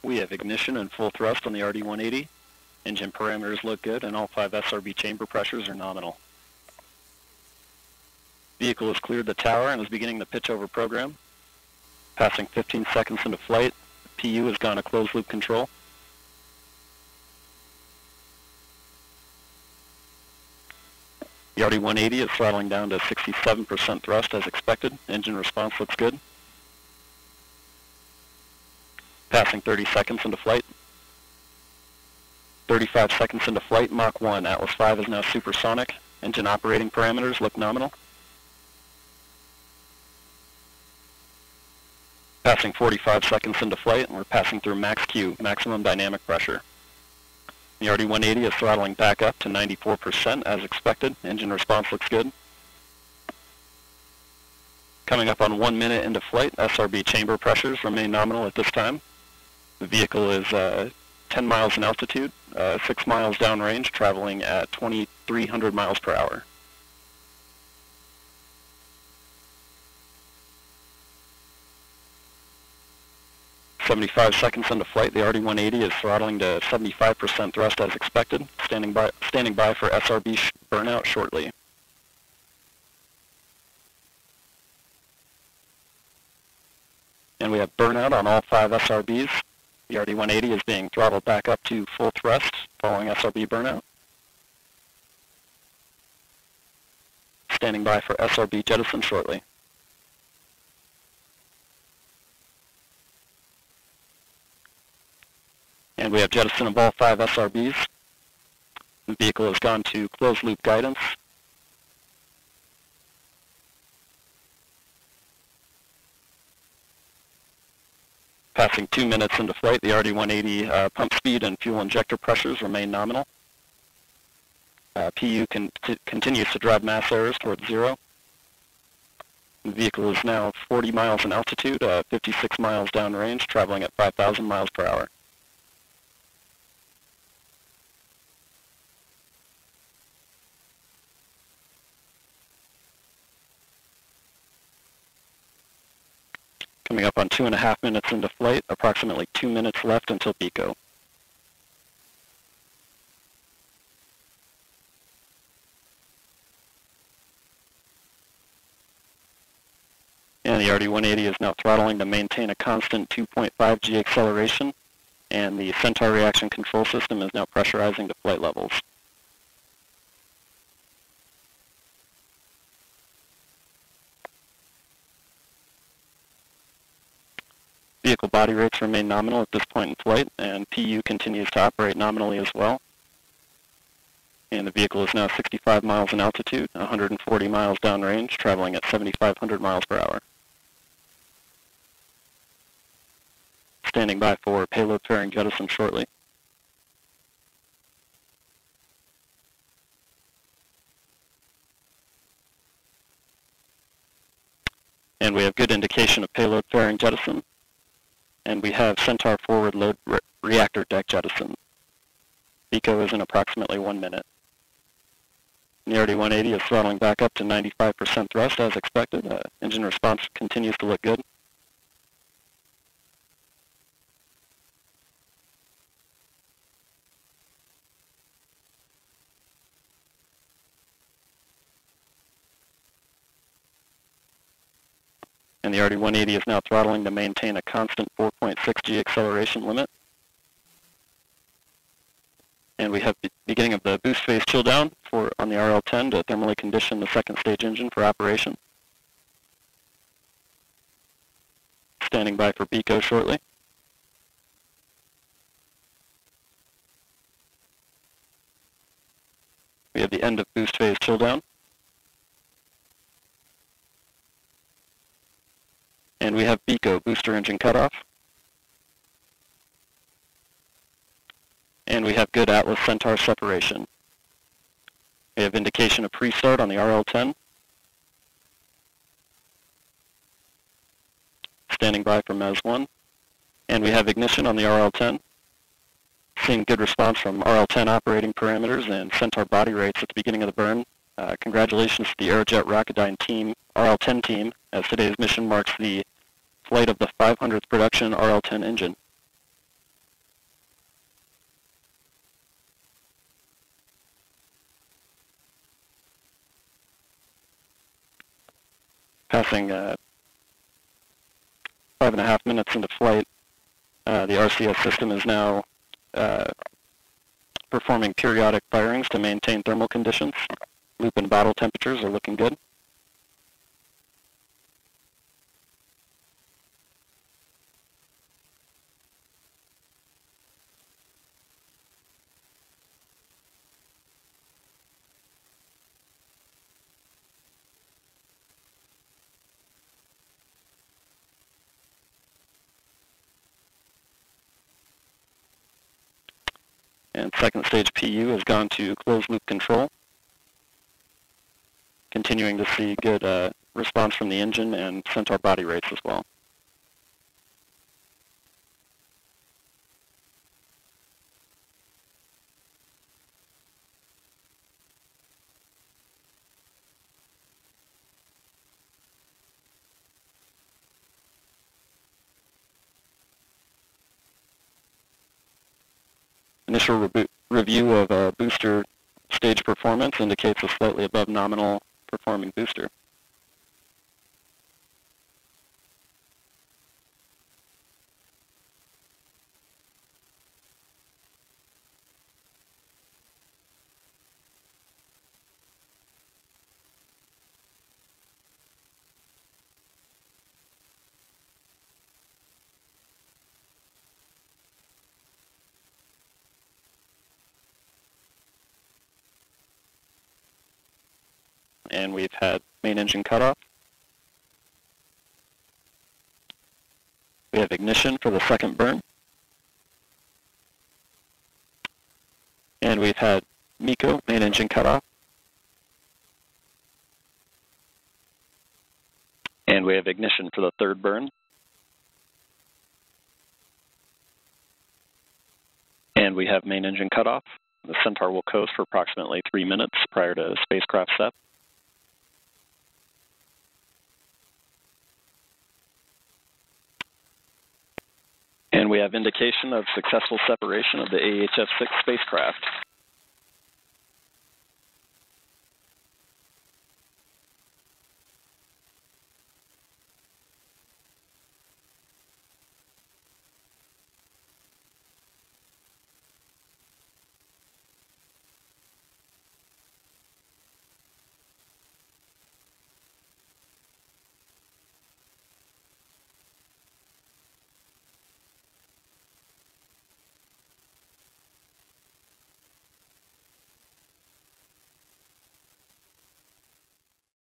We have ignition and full thrust on the RD-180. Engine parameters look good, and all 5 SRB chamber pressures are nominal. Vehicle has cleared the tower and is beginning the pitch over program. Passing 15 seconds into flight, the PU has gone to closed loop control. The RD-180 is throttling down to 67% thrust as expected. Engine response looks good. Passing 30 seconds into flight. 35 seconds into flight, Mach 1. Atlas 5 is now supersonic. Engine operating parameters look nominal. Passing 45 seconds into flight, and we're passing through max Q, maximum dynamic pressure. The RD-180 is throttling back up to 94% as expected. Engine response looks good. Coming up on 1 minute into flight, SRB chamber pressures remain nominal at this time. The vehicle is 10 miles in altitude, 6 miles downrange, traveling at 2,300 miles per hour. "75 seconds into flight, the RD-180 is throttling to 75% thrust as expected, standing by for SRB burnout shortly. And we have burnout on all 5 SRBs. The RD-180 is being throttled back up to full thrust following SRB burnout. Standing by for SRB jettison shortly. And we have jettison of all 5 SRBs. The vehicle has gone to closed loop guidance. Passing 2 minutes into flight, the RD-180 pump speed and fuel injector pressures remain nominal. PU continues to drive mass errors towards 0. The vehicle is now 40 miles in altitude, 56 miles downrange, traveling at 5,000 miles per hour. Coming up on 2.5 minutes into flight, approximately 2 minutes left until pico. And the RD-180 is now throttling to maintain a constant 2.5 G acceleration, and the Centaur reaction control system is now pressurizing to flight levels. Vehicle body rates remain nominal at this point in flight, and PU continues to operate nominally as well. And the vehicle is now 65 miles in altitude, 140 miles downrange, traveling at 7,500 miles per hour. Standing by for payload fairing jettison shortly. And we have good indication of payload fairing jettison. And we have Centaur forward load reactor deck jettison. Pico is in approximately 1 minute. The RD-180 is throttling back up to 95% thrust as expected. Engine response continues to look good. And the RD-180 is now throttling to maintain a constant 4.6 G acceleration limit. And we have the beginning of the boost phase chill down on the RL-10 to thermally condition the second stage engine for operation. Standing by for pico shortly. We have the end of boost phase chill down. And we have pico, booster engine cutoff. And we have good Atlas Centaur separation. We have indication of pre-start on the RL-10. Standing by for MES-1. And we have ignition on the RL-10. Seeing good response from RL-10 operating parameters and Centaur body rates at the beginning of the burn. Congratulations to the Aerojet Rocketdyne team, RL-10 team, as today's mission marks the flight of the 500th production RL-10 engine. Passing 5.5 minutes into flight, the RCS system is now performing periodic firings to maintain thermal conditions. Loop and bottle temperatures are looking good. And second stage PU has gone to closed loop control. Continuing to see good response from the engine and Centaur body rates as well. Initial review of booster stage performance indicates a slightly above nominal performing booster. And we've had main engine cutoff. We have ignition for the second burn. And we've had MECO, main engine cutoff. And we have ignition for the third burn. And we have main engine cutoff. The Centaur will coast for approximately 3 minutes prior to spacecraft set. And we have indication of successful separation of the AEHF-6 spacecraft.